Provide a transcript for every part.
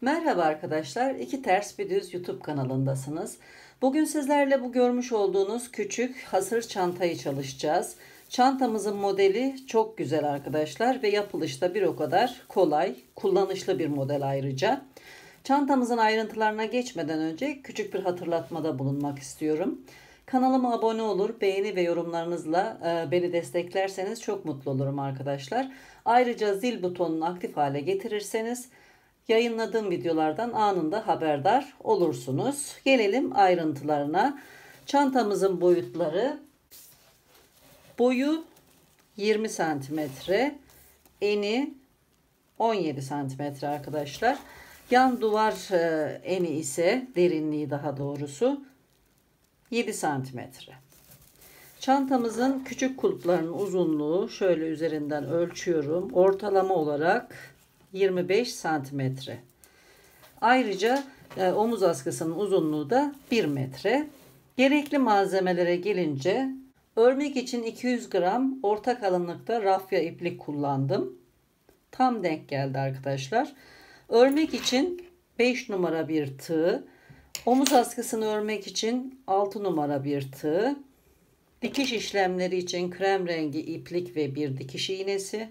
Merhaba arkadaşlar, İki Ters Bir Düz YouTube kanalındasınız. Bugün sizlerle bu görmüş olduğunuz küçük hasır çantayı çalışacağız. Çantamızın modeli çok güzel arkadaşlar ve yapılışı da bir o kadar kolay, kullanışlı bir model ayrıca. Çantamızın ayrıntılarına geçmeden önce küçük bir hatırlatmada bulunmak istiyorum. Kanalıma abone olur, beğeni ve yorumlarınızla beni desteklerseniz çok mutlu olurum arkadaşlar. Ayrıca zil butonunu aktif hale getirirseniz yayınladığım videolardan anında haberdar olursunuz. Gelelim ayrıntılarına. Çantamızın boyutları: boyu 20 santimetre, eni 17 santimetre arkadaşlar. Yan duvar eni ise, derinliği daha doğrusu, 7 santimetre. Çantamızın küçük kulplarının uzunluğu şöyle üzerinden ölçüyorum. Ortalama olarak 25 santimetre. Ayrıca omuz askısının uzunluğu da 1 metre. Gerekli malzemelere gelince örmek için 200 gram orta kalınlıkta rafya iplik kullandım. Tam denk geldi arkadaşlar. Örmek için 5 numara bir tığ, omuz askısını örmek için 6 numara bir tığ, dikiş işlemleri için krem rengi iplik ve bir dikiş iğnesi.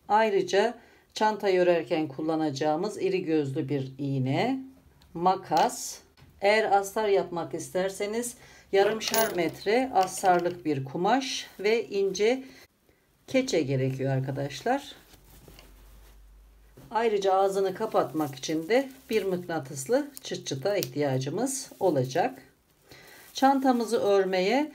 Ayrıca çantayı örerken kullanacağımız iri gözlü bir iğne, makas. Eğer astar yapmak isterseniz yarımşar metre astarlık bir kumaş ve ince keçe gerekiyor arkadaşlar. Ayrıca ağzını kapatmak için de bir mıknatıslı çıt çıta ihtiyacımız olacak. Çantamızı örmeye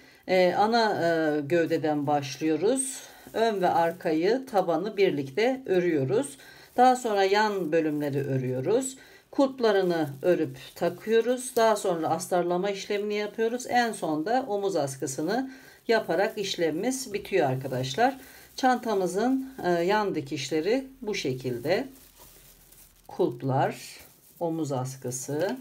ana gövdeden başlıyoruz. Ön ve arkayı, tabanı birlikte örüyoruz. Daha sonra yan bölümleri örüyoruz. Kulplarını örüp takıyoruz. Daha sonra astarlama işlemini yapıyoruz. En sonda omuz askısını yaparak işlemimiz bitiyor arkadaşlar. Çantamızın yan dikişleri bu şekilde. Kulplar, omuz askısı.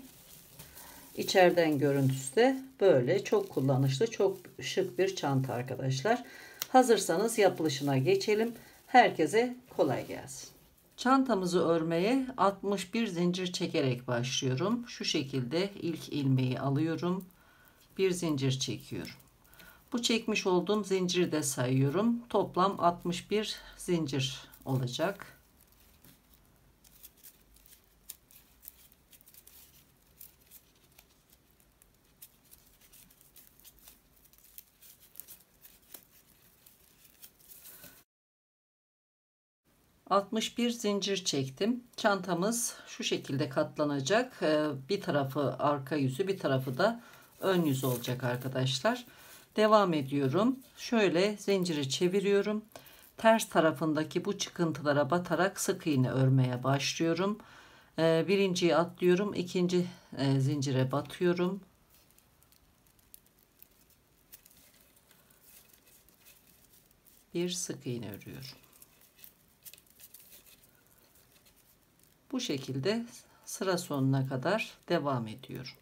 İçeriden görüntüsü de böyle. Çok kullanışlı, çok şık bir çanta arkadaşlar. Hazırsanız yapılışına geçelim. Herkese kolay gelsin. Çantamızı örmeye 61 zincir çekerek başlıyorum. Şu şekilde ilk ilmeği alıyorum. Bir zincir çekiyorum. Bu çekmiş olduğum zinciri de sayıyorum. Toplam 61 zincir olacak. ...61 zincir çektim. Çantamız şu şekilde katlanacak. Bir tarafı arka yüzü, bir tarafı da ön yüzü olacak arkadaşlar. Devam ediyorum. Şöyle zinciri çeviriyorum. Ters tarafındaki bu çıkıntılara batarak sık iğne örmeye başlıyorum. Birinciyi atlıyorum. İkinci zincire batıyorum. Bir sık iğne örüyorum. Bu şekilde sıra sonuna kadar devam ediyorum.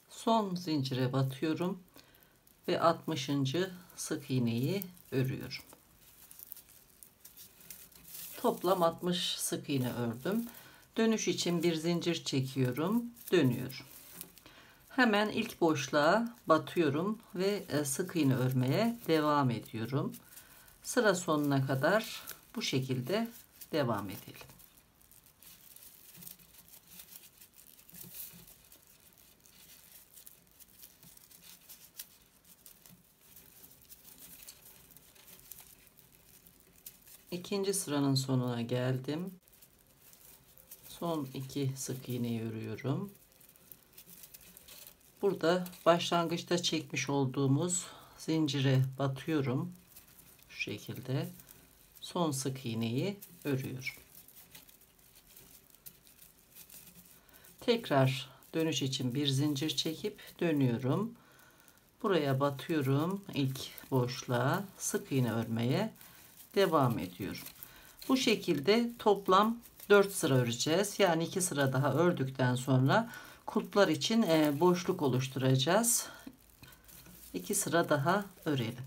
Son zincire batıyorum ve 60. sık iğneyi örüyorum. Toplam 60 sık iğne ördüm. Dönüş için bir zincir çekiyorum, dönüyorum. Hemen ilk boşluğa batıyorum ve sık iğne örmeye devam ediyorum. Sıra sonuna kadar bu şekilde devam edelim. İkinci sıranın sonuna geldim. Son 2 sık iğneyi örüyorum. Burada başlangıçta çekmiş olduğumuz zincire batıyorum. Şu şekilde son sık iğneyi örüyorum. Tekrar dönüş için bir zincir çekip dönüyorum. Buraya batıyorum. İlk boşluğa sık iğne örmeye devam ediyorum. Bu şekilde toplam 4 sıra öreceğiz. Yani 2 sıra daha ördükten sonra kulplar için boşluk oluşturacağız. 2 sıra daha örelim.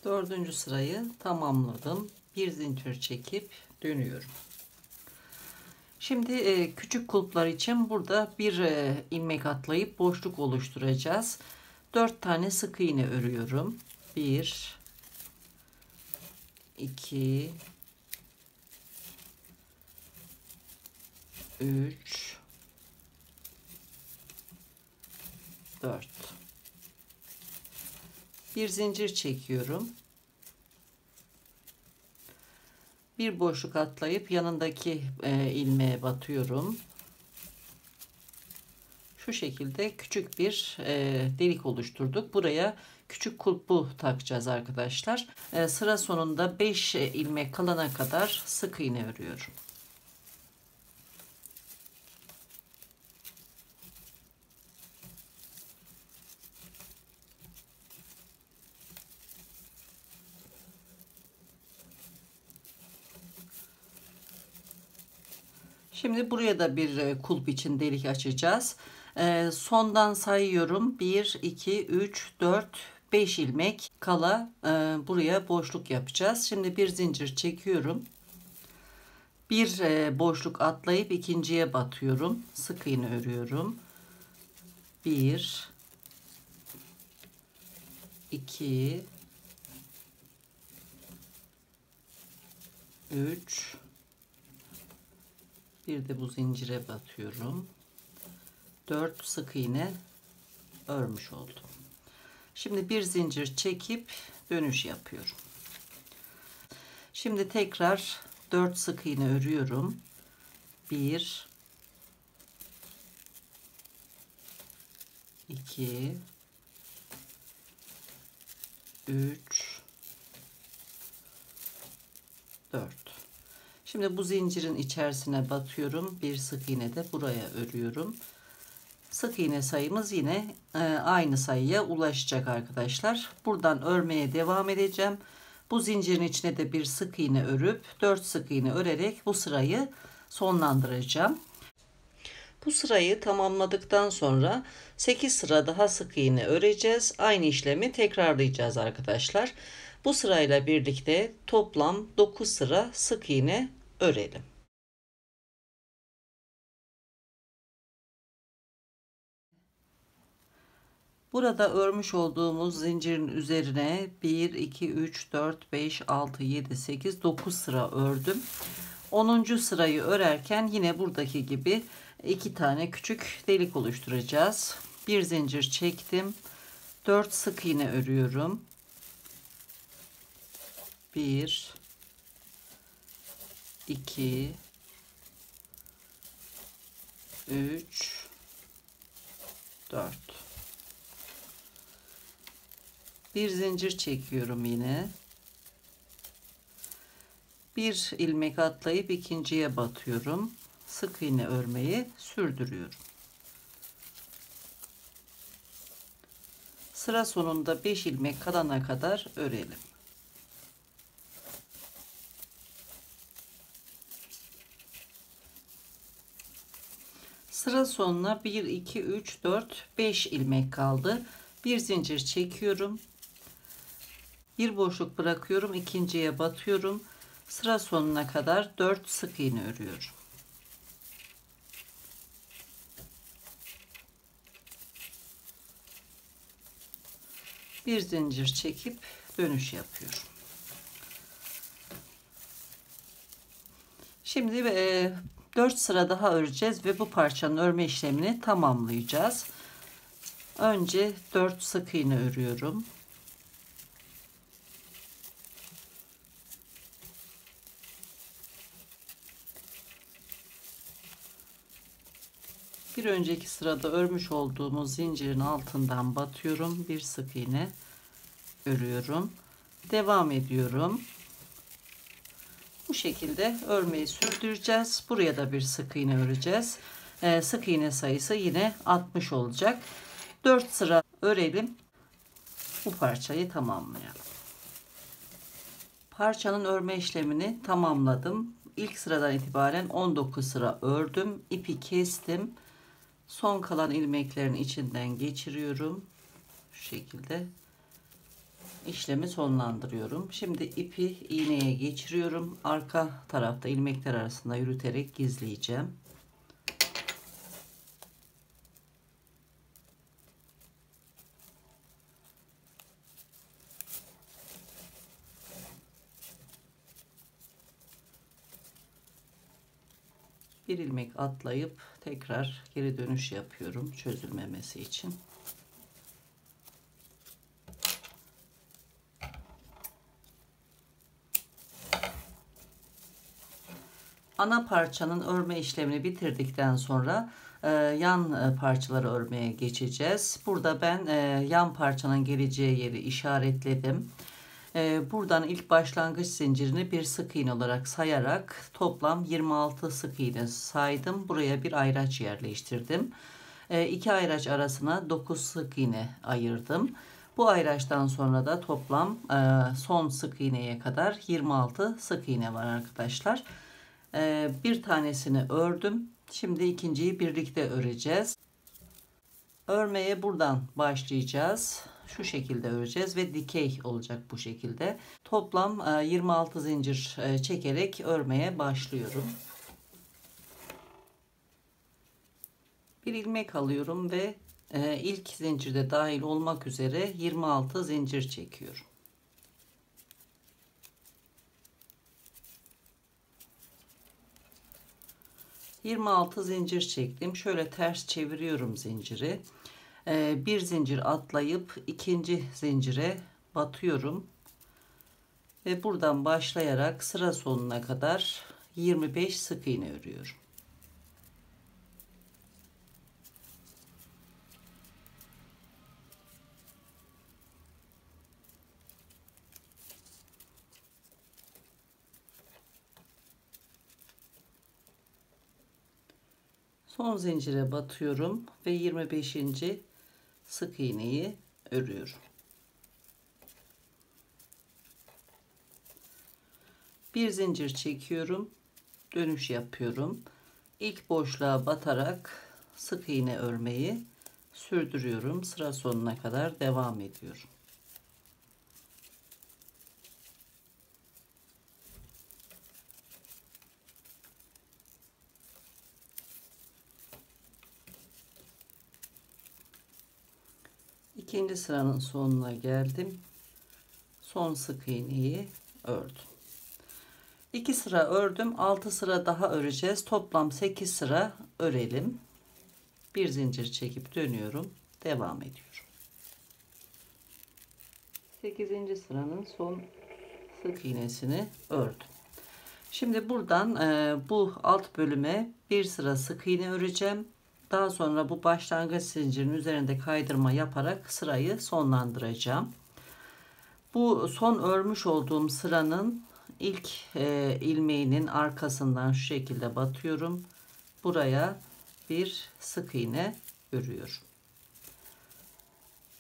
Dördüncü sırayı tamamladım. Bir zincir çekip dönüyorum. Şimdi küçük kulplar için burada bir ilmek atlayıp boşluk oluşturacağız. 4 tane sık iğne örüyorum. 1 2 3 4 bir zincir çekiyorum. Bir boşluk atlayıp yanındaki ilmeğe batıyorum. Şu şekilde küçük bir delik oluşturduk. Buraya küçük kulpu takacağız arkadaşlar. Sıra sonunda 5 ilmek kalana kadar sık iğne örüyorum. Şimdi buraya da bir kulp için delik açacağız. Sondan sayıyorum. 1, 2, 3, 4, 5 ilmek kala buraya boşluk yapacağız. Şimdi bir zincir çekiyorum. Bir boşluk atlayıp ikinciye batıyorum. Sık iğne örüyorum. 1, 2, 3, bir de bu zincire batıyorum. 4 sık iğne örmüş oldum. Şimdi bir zincir çekip dönüş yapıyorum. Şimdi tekrar 4 sık iğne örüyorum. 1 2 3 4. Şimdi bu zincirin içerisine batıyorum. Bir sık iğne de buraya örüyorum. Sık iğne sayımız yine aynı sayıya ulaşacak arkadaşlar. Buradan örmeye devam edeceğim. Bu zincirin içine de bir sık iğne örüp 4 sık iğne örerek bu sırayı sonlandıracağım. Bu sırayı tamamladıktan sonra 8 sıra daha sık iğne öreceğiz. Aynı işlemi tekrarlayacağız arkadaşlar. Bu sırayla birlikte toplam 9 sıra sık iğne örelim. Burada örmüş olduğumuz zincirin üzerine 1, 2, 3, 4, 5, 6, 7, 8, 9 sıra ördüm. 10. sırayı örerken yine buradaki gibi 2 tane küçük delik oluşturacağız. Bir zincir çektim. 4 sık iğne örüyorum. 1 2 3 4 bir zincir çekiyorum yine. Bir ilmek atlayıp ikinciye batıyorum. Sık iğne örmeyi sürdürüyorum. Sıra sonunda 5 ilmek kalana kadar örelim. Sıra sonuna 1 2 3 4 5 ilmek kaldı. Bir zincir çekiyorum. Bir boşluk bırakıyorum, ikinciye batıyorum. Sıra sonuna kadar 4 sık iğne örüyorum. Bir zincir çekip dönüş yapıyorum. Şimdi 4 sıra daha öreceğiz ve bu parçanın örme işlemini tamamlayacağız. Önce 4 sık iğne örüyorum. Bir önceki sırada örmüş olduğumuz zincirin altından batıyorum. Bir sık iğne örüyorum. Devam ediyorum. Bu şekilde örmeyi sürdüreceğiz. Buraya da bir sık iğne öreceğiz. Sık iğne sayısı yine 60 olacak. 4 sıra örelim. Bu parçayı tamamlayalım. Parçanın örme işlemini tamamladım. İlk sıradan itibaren 19 sıra ördüm. İpi kestim. Son kalan ilmeklerin içinden geçiriyorum. Şu şekilde işlemi sonlandırıyorum. Şimdi ipi iğneye geçiriyorum. Arka tarafta ilmekler arasında yürüterek gizleyeceğim. Bir ilmek atlayıp tekrar geri dönüş yapıyorum çözülmemesi için. Ana parçanın örme işlemini bitirdikten sonra yan parçaları örmeye geçeceğiz. Burada ben yan parçanın geleceği yeri işaretledim. Buradan ilk başlangıç zincirini bir sık iğne olarak sayarak toplam 26 sık iğne saydım. Buraya bir ayraç yerleştirdim. İki ayraç arasına 9 sık iğne ayırdım. Bu ayraçtan sonra da toplam son sık iğneye kadar 26 sık iğne var arkadaşlar. Bir tanesini ördüm. Şimdi ikinciyi birlikte öreceğiz. Örmeye buradan başlayacağız. Şu şekilde öreceğiz ve dikey olacak bu şekilde. Toplam 26 zincir çekerek örmeye başlıyorum. Bir ilmek alıyorum ve ilk zincirde dahil olmak üzere 26 zincir çekiyorum. ...26 zincir çektim. Şöyle ters çeviriyorum zinciri. Bir zincir atlayıp ikinci zincire batıyorum. Ve buradan başlayarak sıra sonuna kadar 25 sık iğne örüyorum. Son zincire batıyorum ve 25. sık iğneyi örüyorum. Bir zincir çekiyorum, dönüş yapıyorum. İlk boşluğa batarak sık iğne örmeyi sürdürüyorum. Sıra sonuna kadar devam ediyorum. İkinci sıranın sonuna geldim. Son sık iğneyi ördüm. 2 sıra ördüm. 6 sıra daha öreceğiz. Toplam 8 sıra örelim. Bir zincir çekip dönüyorum. Devam ediyorum. 8. sıranın son sık iğnesini ördüm. Şimdi buradan bu alt bölüme bir sıra sık iğne öreceğim. Daha sonra bu başlangıç zincirin üzerinde kaydırma yaparak sırayı sonlandıracağım. Bu son örmüş olduğum sıranın ilk ilmeğinin arkasından şu şekilde batıyorum. Buraya bir sık iğne örüyorum.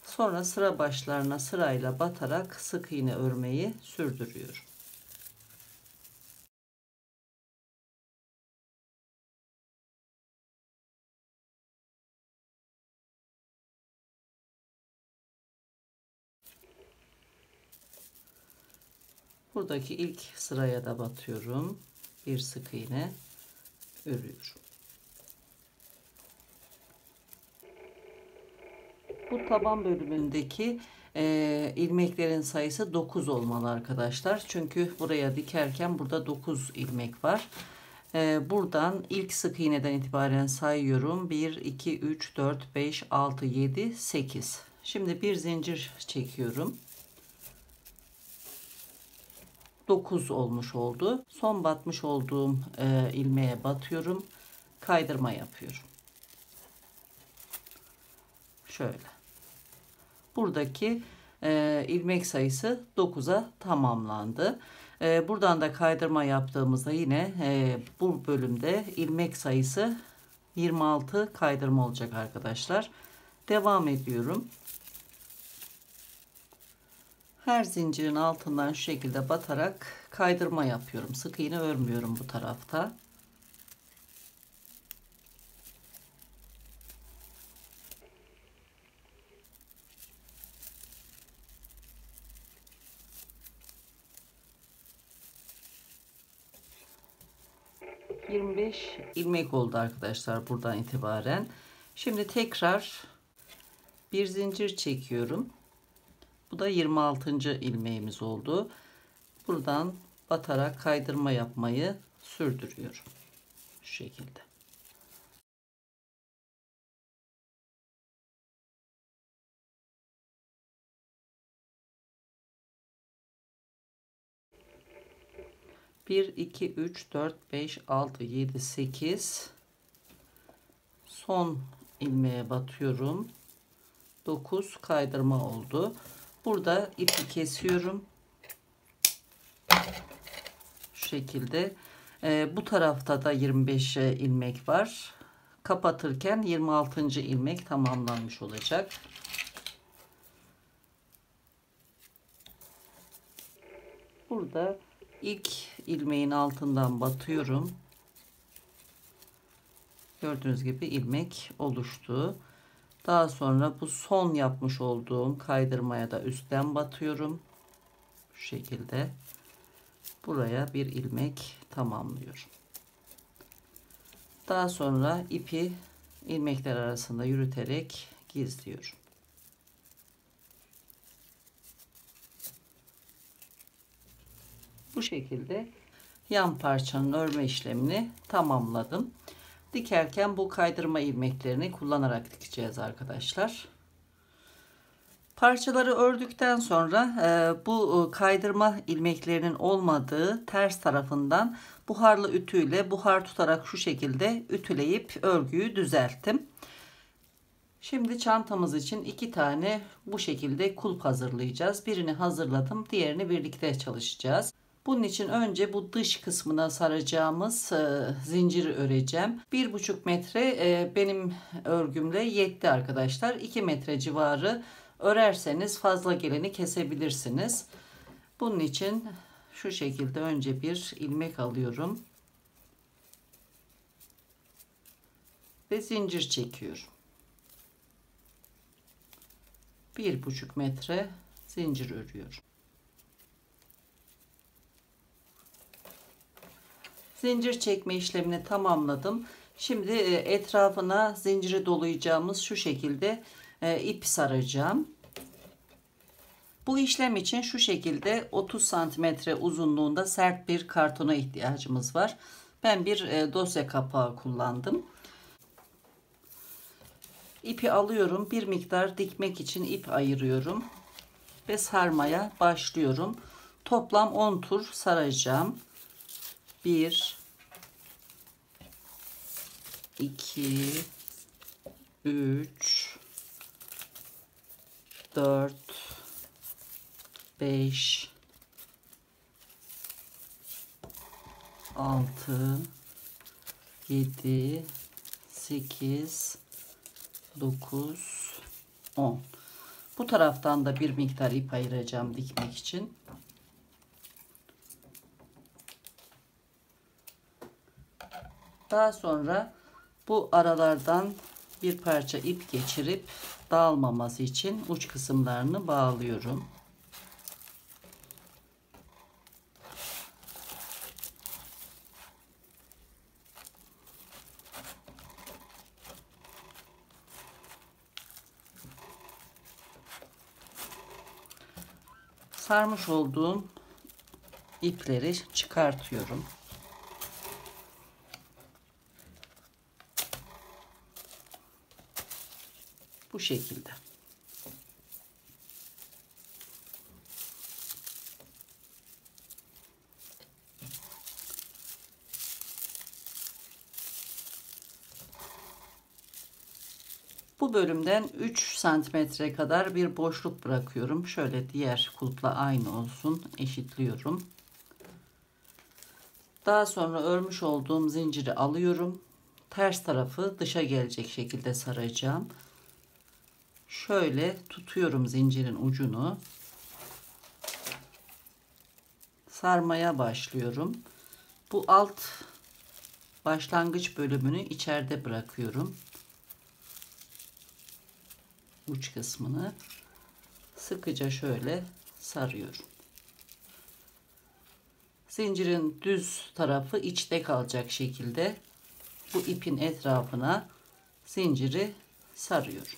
Sonra sıra başlarına sırayla batarak sık iğne örmeyi sürdürüyorum. Buradaki ilk sıraya da batıyorum. Bir sık iğne örüyorum. Bu taban bölümündeki ilmeklerin sayısı 9 olmalı arkadaşlar. Çünkü buraya dikerken burada 9 ilmek var. Buradan ilk sık iğneden itibaren sayıyorum. 1, 2, 3, 4, 5, 6, 7, 8. Şimdi bir zincir çekiyorum. 9 olmuş oldu. Son batmış olduğum ilmeğe batıyorum. Kaydırma yapıyorum. Şöyle. Buradaki ilmek sayısı 9'a tamamlandı. Buradan da kaydırma yaptığımızda yine bu bölümde ilmek sayısı 26 kaydırma olacak arkadaşlar. Devam ediyorum. Her zincirin altından şu şekilde batarak kaydırma yapıyorum. Sık iğne örmüyorum bu tarafta. ...25 ilmek oldu arkadaşlar buradan itibaren. Şimdi tekrar bir zincir çekiyorum. Bu da 26. ilmeğimiz oldu. Buradan batarak kaydırma yapmayı sürdürüyorum. Şu şekilde. Bir, iki, üç, dört, beş, altı, yedi, sekiz. Son ilmeğe batıyorum. 9 kaydırma oldu. Burada ipi kesiyorum. Şu şekilde. Bu tarafta da 25 ilmek var. Kapatırken 26. ilmek tamamlanmış olacak. Burada ilk ilmeğin altından batıyorum. Gördüğünüz gibi ilmek oluştu. Daha sonra bu son yapmış olduğum kaydırmaya da üstten batıyorum. Şu şekilde. Buraya bir ilmek tamamlıyorum. Daha sonra ipi ilmekler arasında yürüterek gizliyorum. Bu şekilde yan parçanın örme işlemini tamamladım. Dikerken bu kaydırma ilmeklerini kullanarak dikeceğiz arkadaşlar. Parçaları ördükten sonra bu kaydırma ilmeklerinin olmadığı ters tarafından buharlı ütüyle buhar tutarak şu şekilde ütüleyip örgüyü düzelttim. Şimdi çantamız için 2 tane bu şekilde kulp hazırlayacağız. Birini hazırladım, diğerini birlikte çalışacağız. Bunun için önce bu dış kısmına saracağımız zinciri öreceğim. 1,5 metre benim örgümle yetti arkadaşlar. 2 metre civarı örerseniz fazla geleni kesebilirsiniz. Bunun için şu şekilde önce bir ilmek alıyorum. Ve zincir çekiyorum. 1,5 metre zincir örüyorum. Zincir çekme işlemini tamamladım. Şimdi etrafına zinciri dolayacağımız şu şekilde ip saracağım. Bu işlem için şu şekilde 30 santimetre uzunluğunda sert bir kartona ihtiyacımız var. Ben bir dosya kapağı kullandım. İpi alıyorum. Bir miktar dikmek için ip ayırıyorum. Ve sarmaya başlıyorum. Toplam 10 tur saracağım. 1 2 3 4 5 6 7 8 9 10. Bu taraftan da bir miktar ip ayıracağım dikmek için. Daha sonra bu aralardan bir parça ip geçirip dağılmaması için uç kısımlarını bağlıyorum. Sarmış olduğum ipleri çıkartıyorum. Bu şekilde. Bu bölümden 3 santimetre kadar bir boşluk bırakıyorum. Şöyle diğer kulpla aynı olsun. Eşitliyorum. Daha sonra örmüş olduğum zinciri alıyorum. Ters tarafı dışa gelecek şekilde saracağım. Şöyle tutuyorum zincirin ucunu. Sarmaya başlıyorum. Bu alt başlangıç bölümünü içeride bırakıyorum. Uç kısmını sıkıca şöyle sarıyorum. Zincirin düz tarafı içte kalacak şekilde bu ipin etrafına zinciri sarıyorum.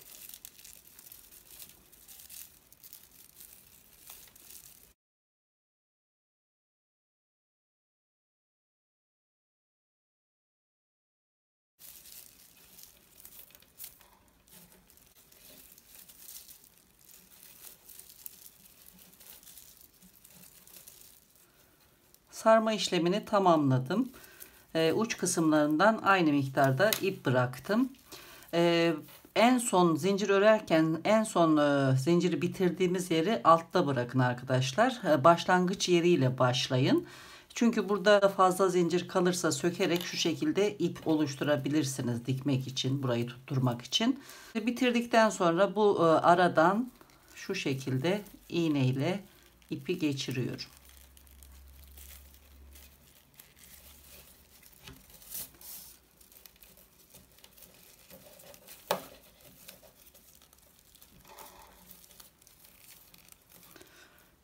Sarma işlemini tamamladım. Uç kısımlarından aynı miktarda ip bıraktım. En son zincir örerken en son zinciri bitirdiğimiz yeri altta bırakın arkadaşlar. Başlangıç yeriyle başlayın. Çünkü burada fazla zincir kalırsa sökerek şu şekilde ip oluşturabilirsiniz dikmek için, burayı tutturmak için. Bitirdikten sonra bu aradan şu şekilde iğne ile ipi geçiriyorum.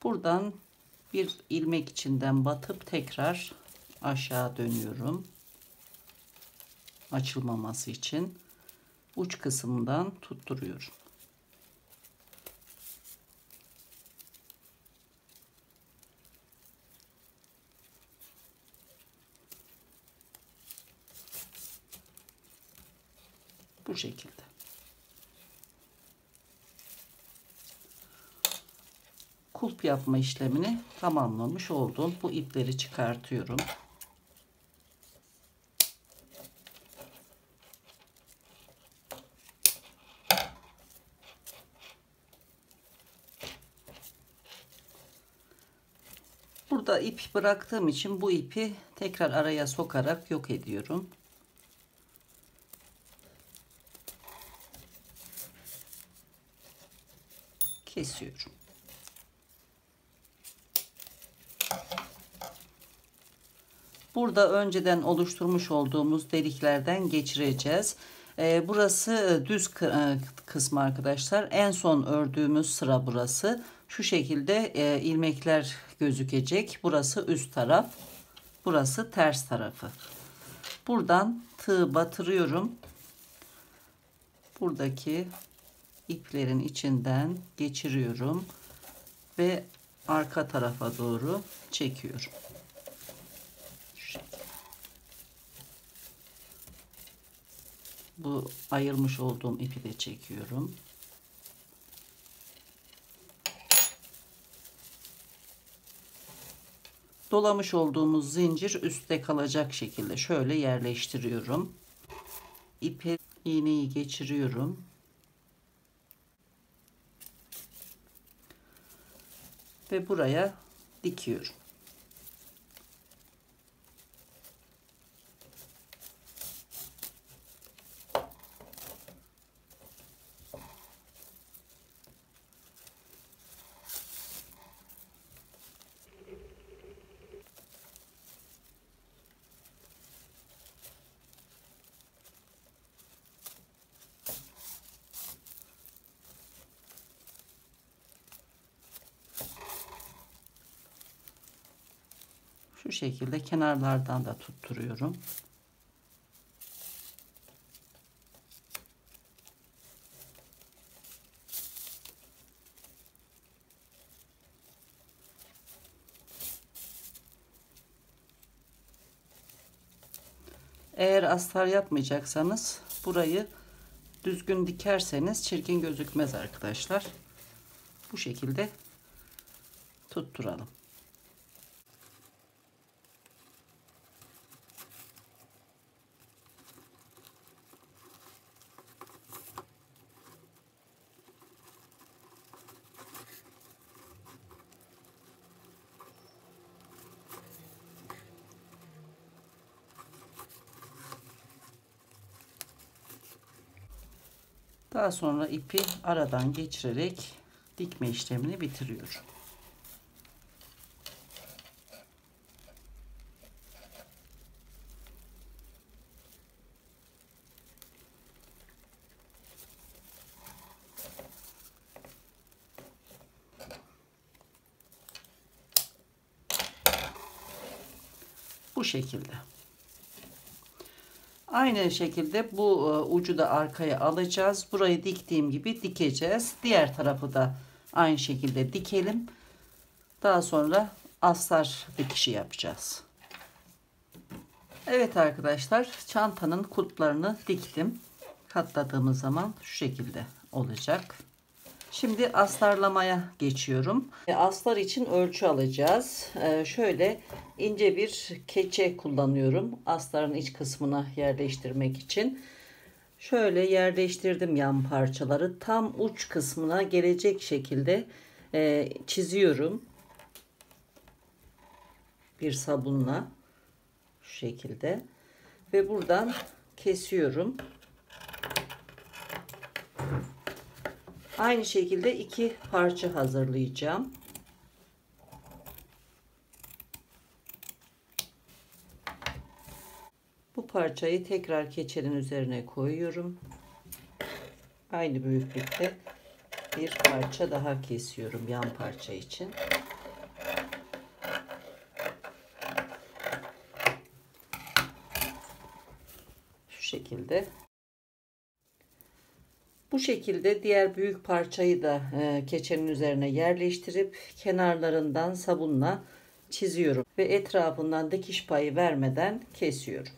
Buradan bir ilmek içinden batıp tekrar aşağı dönüyorum. Açılmaması için uç kısmından tutturuyorum. Bu şekilde. Kulp yapma işlemini tamamlamış oldum. Bu ipleri çıkartıyorum. Burada ip bıraktığım için bu ipi tekrar araya sokarak yok ediyorum. Kesiyorum. Burada önceden oluşturmuş olduğumuz deliklerden geçireceğiz. Burası düz kısmı arkadaşlar. En son ördüğümüz sıra burası. Şu şekilde ilmekler gözükecek. Burası üst taraf. Burası ters tarafı. Buradan tığ batırıyorum. Buradaki iplerin içinden geçiriyorum ve arka tarafa doğru çekiyorum. Bu ayırmış olduğum ipi de çekiyorum. Dolamış olduğumuz zincir üstte kalacak şekilde şöyle yerleştiriyorum. İpe iğneyi geçiriyorum. Ve buraya dikiyorum. Şu şekilde kenarlardan da tutturuyorum. Eğer astar yapmayacaksanız burayı düzgün dikerseniz çirkin gözükmez arkadaşlar. Bu şekilde tutturalım. Daha sonra ipi aradan geçirerek dikme işlemini bitiriyorum. Bu şekilde. Aynı şekilde bu ucu da arkaya alacağız. Burayı diktiğim gibi dikeceğiz. Diğer tarafı da aynı şekilde dikelim. Daha sonra astar dikişi yapacağız. Evet arkadaşlar, çantanın kulplarını diktim. Katladığımız zaman şu şekilde olacak. Şimdi astarlamaya geçiyorum. Astar için ölçü alacağız. Şöyle ince bir keçe kullanıyorum. Astarın iç kısmına yerleştirmek için. Şöyle yerleştirdim yan parçaları. Tam uç kısmına gelecek şekilde çiziyorum. Bir sabunla. Şu şekilde. Ve buradan kesiyorum. Aynı şekilde iki parça hazırlayacağım. Bu parçayı tekrar keçenin üzerine koyuyorum. Aynı büyüklükte bir parça daha kesiyorum yan parça için. Şu şekilde. Bu şekilde diğer büyük parçayı da keçenin üzerine yerleştirip kenarlarından sabunla çiziyorum ve etrafından dikiş payı vermeden kesiyorum.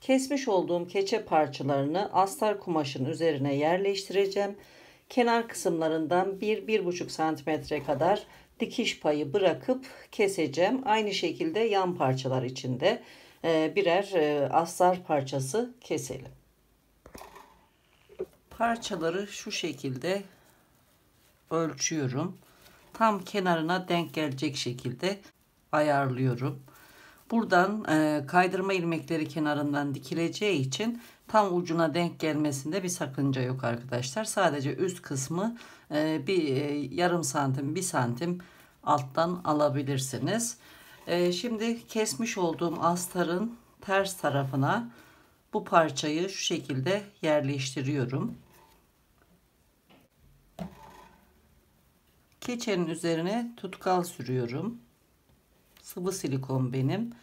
Kesmiş olduğum keçe parçalarını astar kumaşın üzerine yerleştireceğim. Kenar kısımlarından 1-1,5 santimetre kadar dikiş payı bırakıp keseceğim. Aynı şekilde yan parçalar için de birer astar parçası keselim. Parçaları şu şekilde ölçüyorum. Tam kenarına denk gelecek şekilde ayarlıyorum. Buradan kaydırma ilmekleri kenarından dikileceği için tam ucuna denk gelmesinde bir sakınca yok arkadaşlar. Sadece üst kısmı bir yarım santim, bir santim alttan alabilirsiniz. Şimdi kesmiş olduğum astarın ters tarafına bu parçayı şu şekilde yerleştiriyorum. Keçenin üzerine tutkal sürüyorum. Sıvı silikon benim.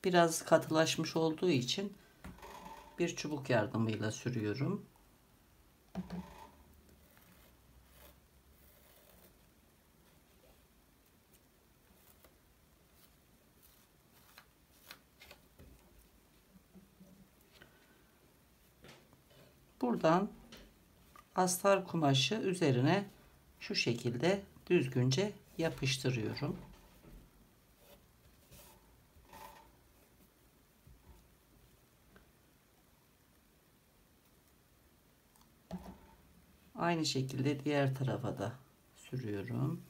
Biraz katılaşmış olduğu için bir çubuk yardımıyla sürüyorum. Buradan astar kumaşı üzerine şu şekilde düzgünce yapıştırıyorum. Aynı şekilde diğer tarafa da sürüyorum.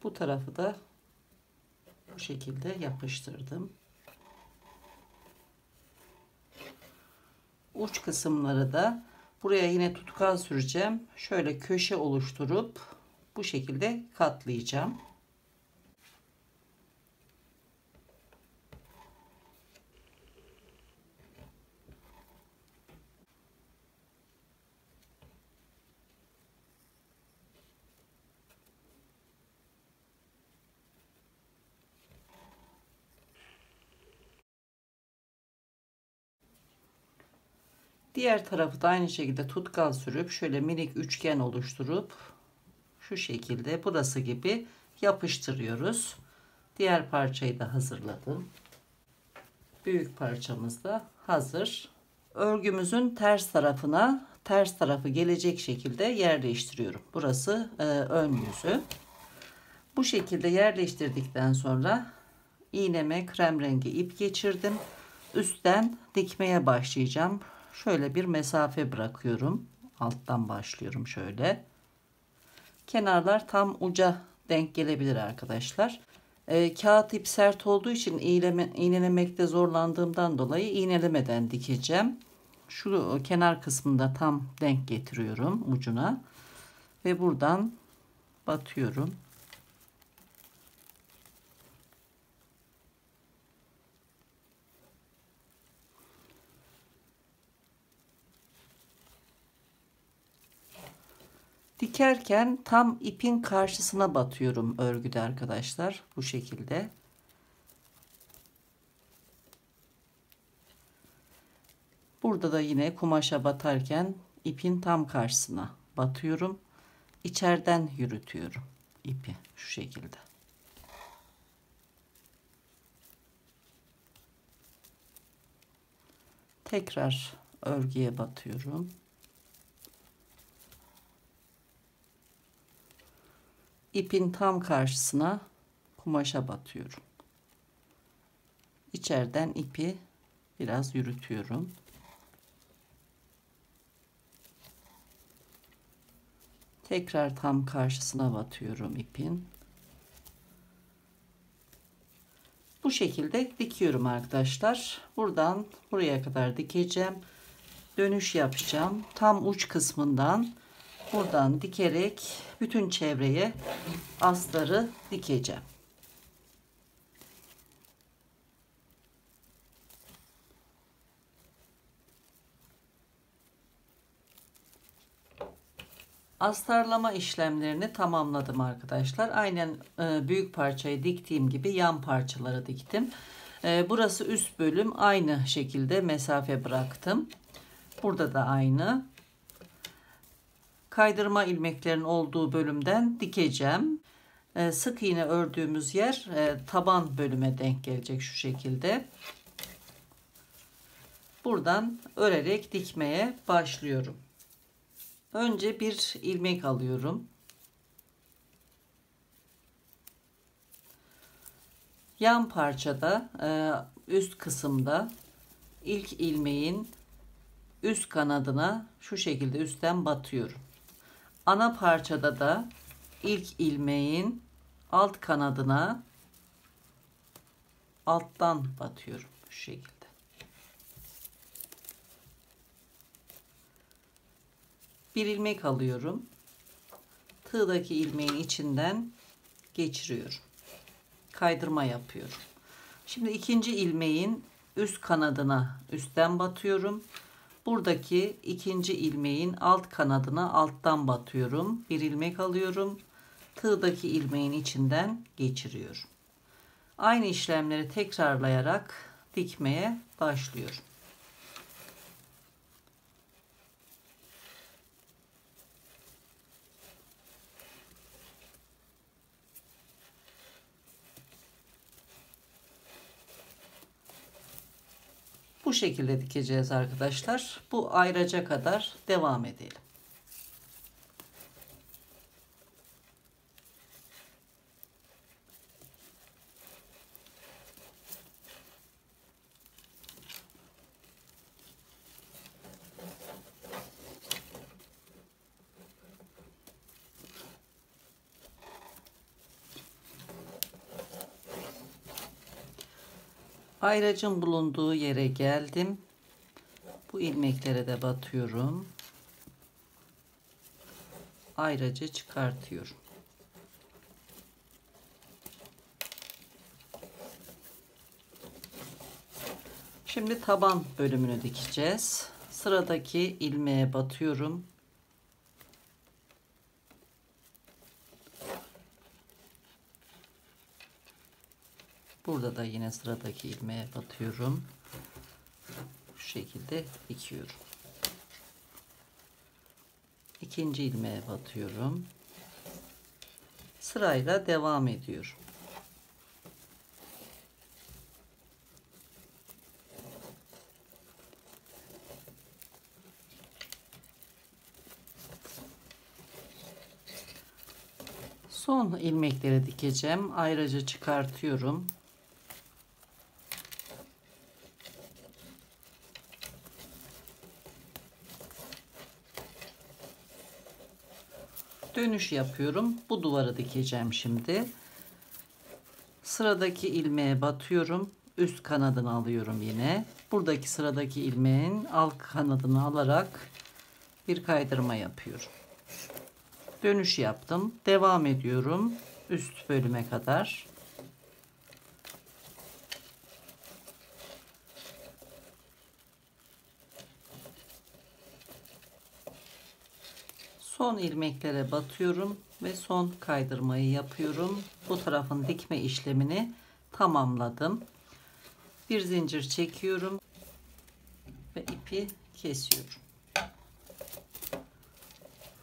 Bu tarafı da bu şekilde yapıştırdım. Uç kısımları da buraya yine tutkal süreceğim. Şöyle köşe oluşturup bu şekilde katlayacağım. Diğer tarafı da aynı şekilde tutkal sürüp şöyle minik üçgen oluşturup şu şekilde burası gibi yapıştırıyoruz. Diğer parçayı da hazırladım. Büyük parçamız da hazır. Örgümüzün ters tarafına ters tarafı gelecek şekilde yerleştiriyorum. Burası ön yüzü. Bu şekilde yerleştirdikten sonra iğneme krem rengi ip geçirdim. Üstten dikmeye başlayacağım. Şöyle bir mesafe bırakıyorum. Alttan başlıyorum şöyle. Kenarlar tam uca denk gelebilir arkadaşlar. Kağıt ip sert olduğu için iğnelemekte zorlandığımdan dolayı iğnelemeden dikeceğim. Şu kenar kısmında tam denk getiriyorum ucuna ve buradan batıyorum. Dikerken tam ipin karşısına batıyorum örgüde arkadaşlar. Bu şekilde. Burada da yine kumaşa batarken ipin tam karşısına batıyorum. İçeriden yürütüyorum ipi şu şekilde. Tekrar örgüye batıyorum. İpin tam karşısına kumaşa batıyorum. İçeriden ipi biraz yürütüyorum. Tekrar tam karşısına batıyorum ipin. Bu şekilde dikiyorum arkadaşlar. Buradan buraya kadar dikeceğim. Dönüş yapacağım. Tam uç kısmından buradan dikerek bütün çevreye astarı dikeceğim. Astarlama işlemlerini tamamladım arkadaşlar. Aynen büyük parçayı diktiğim gibi yan parçaları diktim. Burası üst bölüm, aynı şekilde mesafe bıraktım. Burada da aynı. Kaydırma ilmeklerin olduğu bölümden dikeceğim. Sık iğne ördüğümüz yer taban bölüme denk gelecek şu şekilde. Buradan örerek dikmeye başlıyorum. Önce bir ilmek alıyorum. Yan parçada üst kısımda ilk ilmeğin üst kanadına şu şekilde üstten batıyorum. Ana parçada da ilk ilmeğin alt kanadına alttan batıyorum şu şekilde. Bir ilmek alıyorum. Tığdaki ilmeğin içinden geçiriyorum. Kaydırma yapıyorum. Şimdi ikinci ilmeğin üst kanadına üstten batıyorum. Buradaki ikinci ilmeğin alt kanadına alttan batıyorum. Bir ilmek alıyorum. Tığdaki ilmeğin içinden geçiriyorum. Aynı işlemleri tekrarlayarak dikmeye başlıyorum. Bu şekilde dikeceğiz arkadaşlar. Bu ayraca kadar devam edelim. Ayracın bulunduğu yere geldim. Bu ilmeklere de batıyorum. Ayracı çıkartıyorum. Şimdi taban bölümünü dikeceğiz. Sıradaki ilmeğe batıyorum. Burada da yine sıradaki ilmeğe batıyorum. Şu şekilde dikiyorum. İkinci ilmeğe batıyorum. Sırayla devam ediyorum. Son ilmekleri dikeceğim. Ayrıca çıkartıyorum. Dönüş yapıyorum. Bu duvarı dikeceğim şimdi. Sıradaki ilmeğe batıyorum. Üst kanadını alıyorum yine. Buradaki sıradaki ilmeğin alt kanadını alarak bir kaydırma yapıyorum. Dönüş yaptım. Devam ediyorum üst bölüme kadar. Son ilmeklere batıyorum ve son kaydırmayı yapıyorum. Bu tarafın dikme işlemini tamamladım. Bir zincir çekiyorum ve ipi kesiyorum.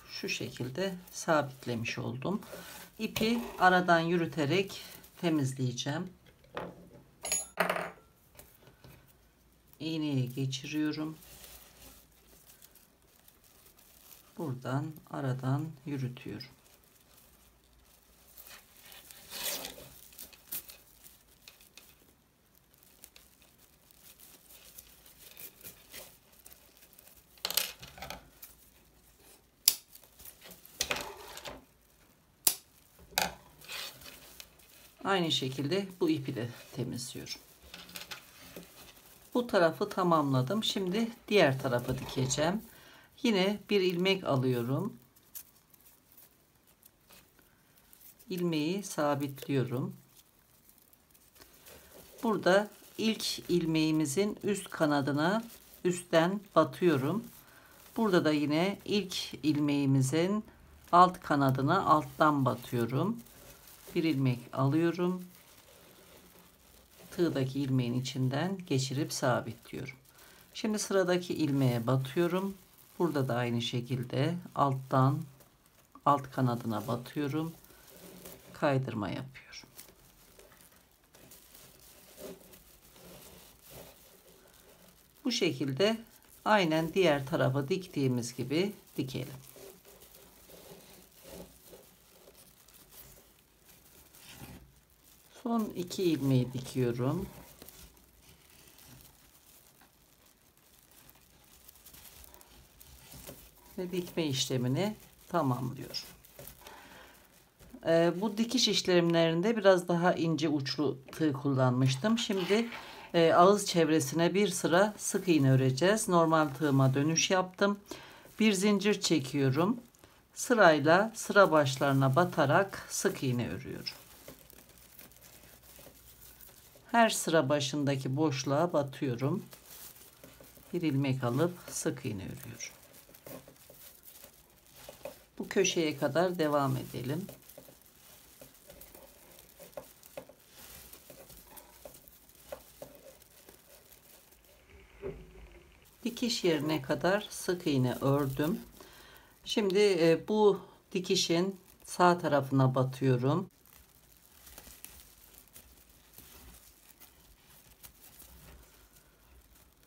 Şu şekilde sabitlemiş oldum. İpi aradan yürüterek temizleyeceğim. İğneye geçiriyorum. Buradan aradan yürütüyorum. Aynı şekilde bu ipi de temizliyorum. Bu tarafı tamamladım. Şimdi diğer tarafı dikeceğim. Yine bir ilmek alıyorum. İlmeği sabitliyorum. Burada ilk ilmeğimizin üst kanadına üstten batıyorum. Burada da yine ilk ilmeğimizin alt kanadına alttan batıyorum. Bir ilmek alıyorum. Tığdaki ilmeğin içinden geçirip sabitliyorum. Şimdi sıradaki ilmeğe batıyorum. Burada da aynı şekilde alttan alt kanadına batıyorum. Kaydırma yapıyorum. Bu şekilde aynen diğer tarafa diktiğimiz gibi dikelim. Son iki ilmeği dikiyorum. Ve dikme işlemini tamamlıyorum. Bu dikiş işlemlerinde biraz daha ince uçlu tığ kullanmıştım. Şimdi ağız çevresine bir sıra sık iğne öreceğiz. Normal tığıma dönüş yaptım. Bir zincir çekiyorum. Sırayla sıra başlarına batarak sık iğne örüyorum. Her sıra başındaki boşluğa batıyorum. Bir ilmek alıp sık iğne örüyorum. Bu köşeye kadar devam edelim. Dikiş yerine kadar sık iğne ördüm. Şimdi bu dikişin sağ tarafına batıyorum.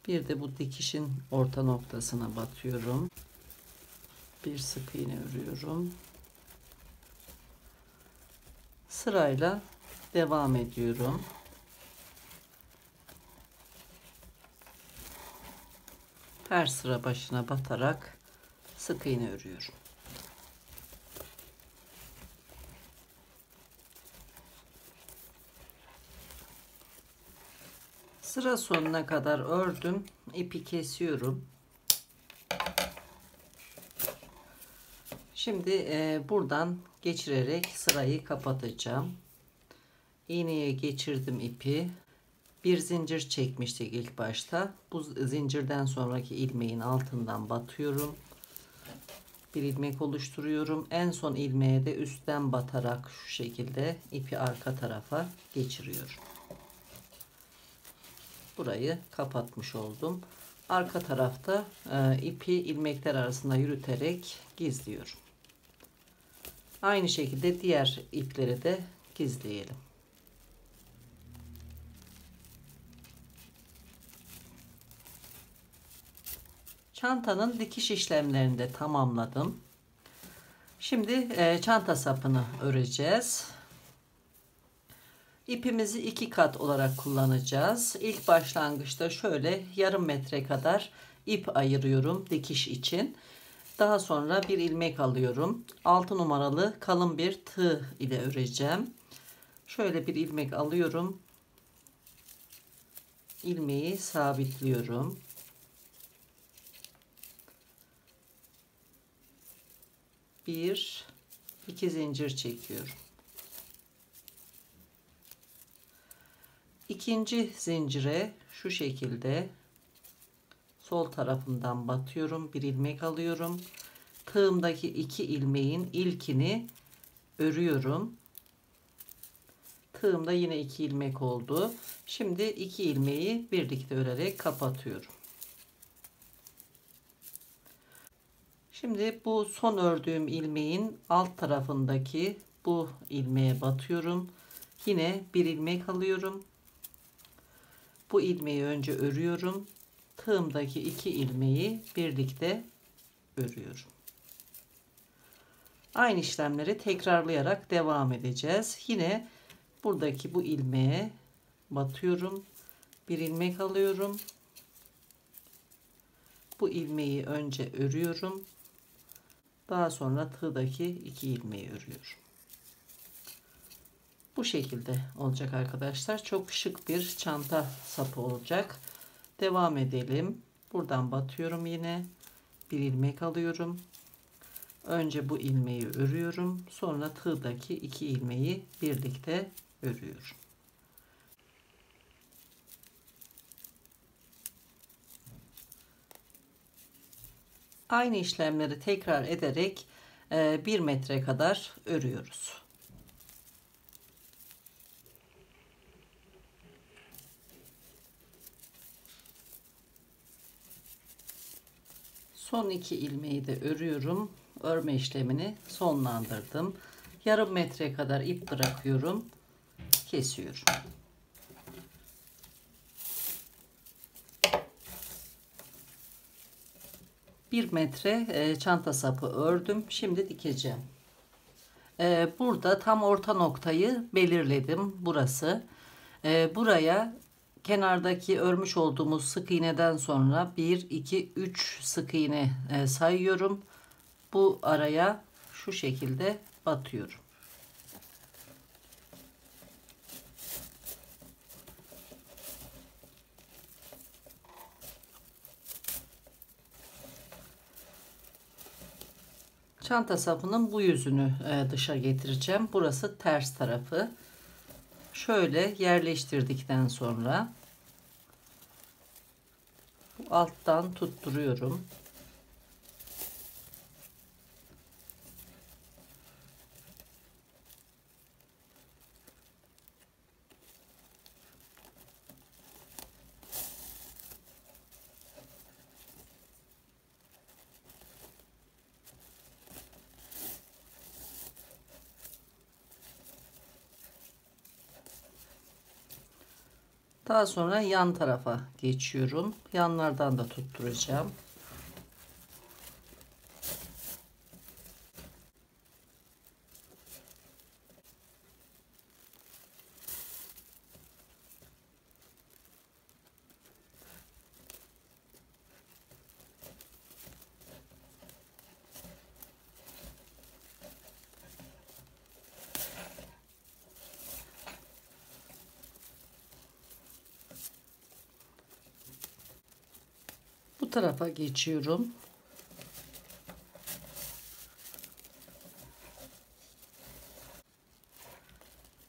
Bir de bu dikişin orta noktasına batıyorum. Bir sık iğne örüyorum. Sırayla devam ediyorum. Her sıra başına batarak sık iğne örüyorum. Sıra sonuna kadar ördüm. İpi kesiyorum. Şimdi buradan geçirerek sırayı kapatacağım. İğneye geçirdim ipi. Bir zincir çekmiştik ilk başta. Bu zincirden sonraki ilmeğin altından batıyorum. Bir ilmek oluşturuyorum. En son ilmeğe de üstten batarak şu şekilde ipi arka tarafa geçiriyorum. Burayı kapatmış oldum. Arka tarafta ipi ilmekler arasında yürüterek gizliyorum. Aynı şekilde diğer ipleri de gizleyelim. Çantanın dikiş işlemlerini de tamamladım. Şimdi çanta sapını öreceğiz. İpimizi 2 kat olarak kullanacağız. İlk başlangıçta şöyle yarım metre kadar ip ayırıyorum dikiş için. Daha sonra bir ilmek alıyorum. 6 numaralı kalın bir tığ ile öreceğim. Şöyle bir ilmek alıyorum. İlmeği sabitliyorum. Bir, iki zincir çekiyorum. İkinci zincire şu şekilde sol tarafından batıyorum. Bir ilmek alıyorum. Tığımdaki iki ilmeğin ilkini örüyorum. Tığımda yine iki ilmek oldu. Şimdi iki ilmeği birlikte örerek kapatıyorum. Şimdi bu son ördüğüm ilmeğin alt tarafındaki bu ilmeğe batıyorum. Yine bir ilmek alıyorum. Bu ilmeği önce örüyorum. Tığımdaki iki ilmeği birlikte örüyorum. Aynı işlemleri tekrarlayarak devam edeceğiz. Yine buradaki bu ilmeğe batıyorum. Bir ilmek alıyorum. Bu ilmeği önce örüyorum. Daha sonra tığdaki iki ilmeği örüyorum. Bu şekilde olacak arkadaşlar. Çok şık bir çanta sapı olacak. Devam edelim. Buradan batıyorum yine. Bir ilmek alıyorum. Önce bu ilmeği örüyorum. Sonra tığdaki iki ilmeği birlikte örüyorum. Aynı işlemleri tekrar ederek 1 metre kadar örüyoruz. Son iki ilmeği de örüyorum. Örme işlemini sonlandırdım. Yarım metre kadar ip bırakıyorum. Kesiyorum. Bir metre çanta sapı ördüm. Şimdi dikeceğim. Burada tam orta noktayı belirledim. Burası. Buraya kenardaki örmüş olduğumuz sık iğneden sonra 1, 2, 3 sık iğne sayıyorum. Bu araya şu şekilde batıyorum. Çanta sapının bu yüzünü dışa getireceğim. Burası ters tarafı. Şöyle yerleştirdikten sonra alttan tutturuyorum. Daha sonra yan tarafa geçiyorum. Yanlardan da tutturacağım. Bu tarafa geçiyorum.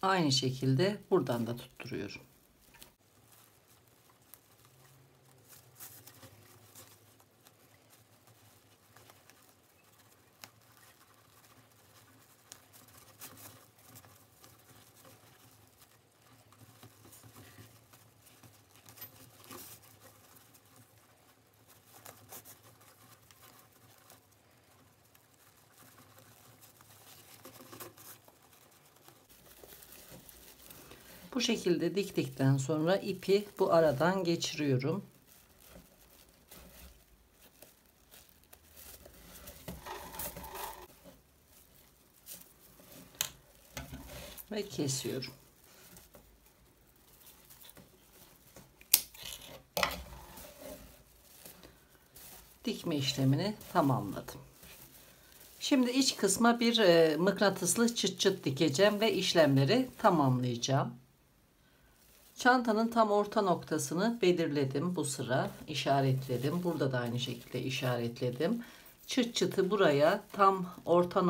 Aynı şekilde buradan da tutturuyorum. Bu şekilde diktikten sonra ipi bu aradan geçiriyorum. Ve kesiyorum. Dikme işlemini tamamladım. Şimdi iç kısma bir mıknatıslı çıt çıt dikeceğim ve işlemleri tamamlayacağım. Çantanın tam orta noktasını belirledim, bu sıra işaretledim. Burada da aynı şekilde işaretledim. Çıt çıtı buraya tam orta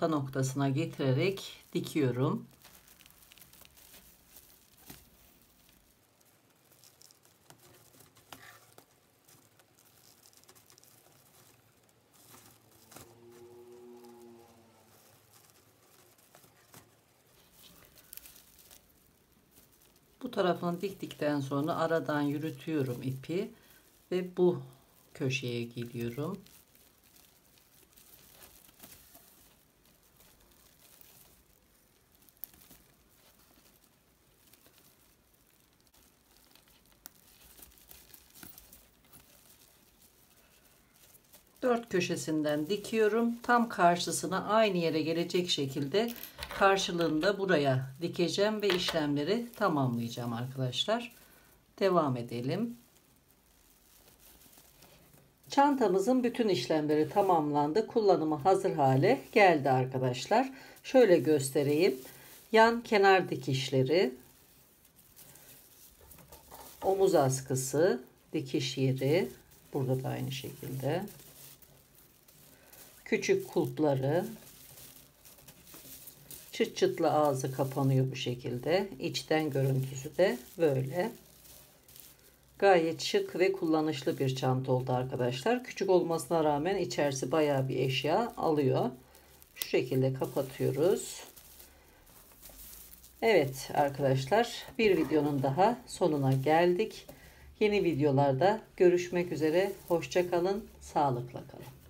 noktasına getirerek dikiyorum. Bu tarafını diktikten sonra aradan yürütüyorum ipi ve bu köşeye geliyorum. Dört köşesinden dikiyorum. Tam karşısına aynı yere gelecek şekilde karşılığında buraya dikeceğim ve işlemleri tamamlayacağım arkadaşlar. Devam edelim. Çantamızın bütün işlemleri tamamlandı. Kullanıma hazır hale geldi arkadaşlar. Şöyle göstereyim. Yan kenar dikişleri, omuz askısı, dikiş yeri, burada da aynı şekilde. Küçük kulpları, çıt çıtlı ağzı kapanıyor bu şekilde. İçten görüntüsü de böyle. Gayet şık ve kullanışlı bir çanta oldu arkadaşlar. Küçük olmasına rağmen içerisi bayağı bir eşya alıyor. Şu şekilde kapatıyoruz. Evet arkadaşlar, bir videonun daha sonuna geldik. Yeni videolarda görüşmek üzere. Hoşça kalın, sağlıkla kalın.